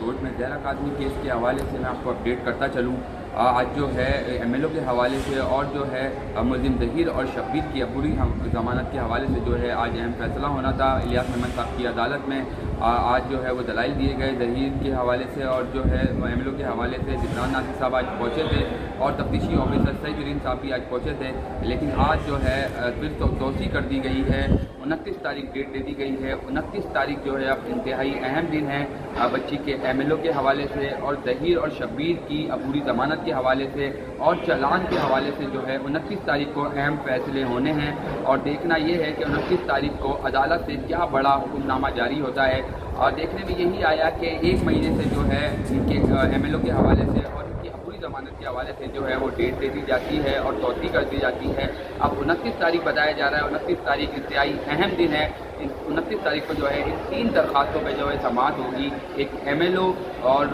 Court میں Zahra Qasmi case کے حوالے سے میں آپ کو اپڈیٹ کرتا چلوں۔ آج جو ہے ایم ایل او کے حوالے سے اور جو ہے ملزم ظہیر اور شبیر کی عبوری ضمانت کے حوالے سے جو ہے آج اہم فیصلہ ہونا تھا الیاس محمد صاحب کی عدالت میں۔ آج جو ہے وہ دلائل دیے گئے ظہیر کے حوالے سے اور جو ہے ایم ایل او کے حوالے سے۔ ذکران ناصر صاحب آج پہنچے تھے اور تفتیشی آفیسر سعید الدین صاحب بھی آج پہنچے تھے، لیکن آج جو ہے پھر توسیع کر دی گئی ہے، 29 تاریخ ڈیٹ دے دی گئی ہے۔ 29 تاریخ جو ہے اب انتہائی اہم دن ہے بچی کے ایم ایل او کے حوالے سے اور ظہیر اور شبیر کی عبوری ضمانت کے حوالے سے اور چالان کے حوالے سے جو ہے 29 تاریخ کو اہم فیصلے ہونے ہیں، اور دیکھنا یہ ہے کہ 29 تاریخ کو عدالت سے کیا بڑا حکم نامہ جاری ہوتا ہے۔ اور دیکھنے میں یہی آیا کہ ایک مہینے سے جو ہے ان کے ایم ایل او کے حوالے سے اور ان کی عبوری ضمانت کے حوالے سے جو ہے وہ ڈیٹ دے دی جاتی ہے اور توسیع کر دی جاتی ہے۔ اب 29 تاریخ بتایا جا رہا ہے، 29 تاریخ انتہائی اہم دن ہے۔ 29 تاریخ کو جو ہے ان 3 درخواستوں پہ جو ہے سماعت ہوگی، ایک ایم ایل او اور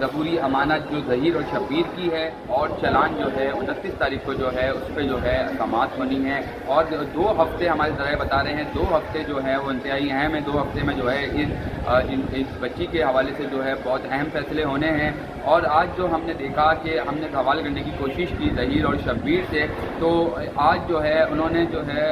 عبوری امانت جو ظہیر اور شبیر کی ہے، اور چالان جو ہے 29 تاریخ کو جو ہے اس پہ جو ہے سماعت ہونی ہے۔ اور 2 ہفتے ہمارے ذرائع بتا رہے ہیں، 2 ہفتے جو ہے وہ انتہائی اہم ہے۔ 2 ہفتے میں جو ہے اس بچی کے حوالے سے جو ہے بہت اہم فیصلے ہونے ہیں۔ اور آج جو ہم نے دیکھا کہ ہم نے سوال کرنے کی کوشش کی ظہیر اور شبیر سے، تو آج جو ہے انہوں نے جو ہے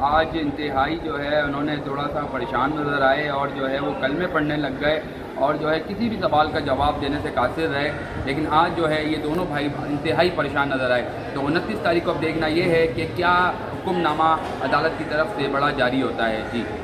آج انتہائی جو ہے انہوں نے تھوڑا سا پریشان نظر آئے اور جو ہے وہ کلمے پڑھنے لگ گئے اور جو ہے کسی بھی سوال کا جواب دینے سے قاصر رہے۔ لیکن آج جو ہے یہ دونوں بھائی انتہائی پریشان نظر آئے۔ تو 29 تاریخ کو اب دیکھنا یہ ہے کہ کیا حکم نامہ عدالت کی طرف سے بڑا جاری ہوتا ہے۔ جی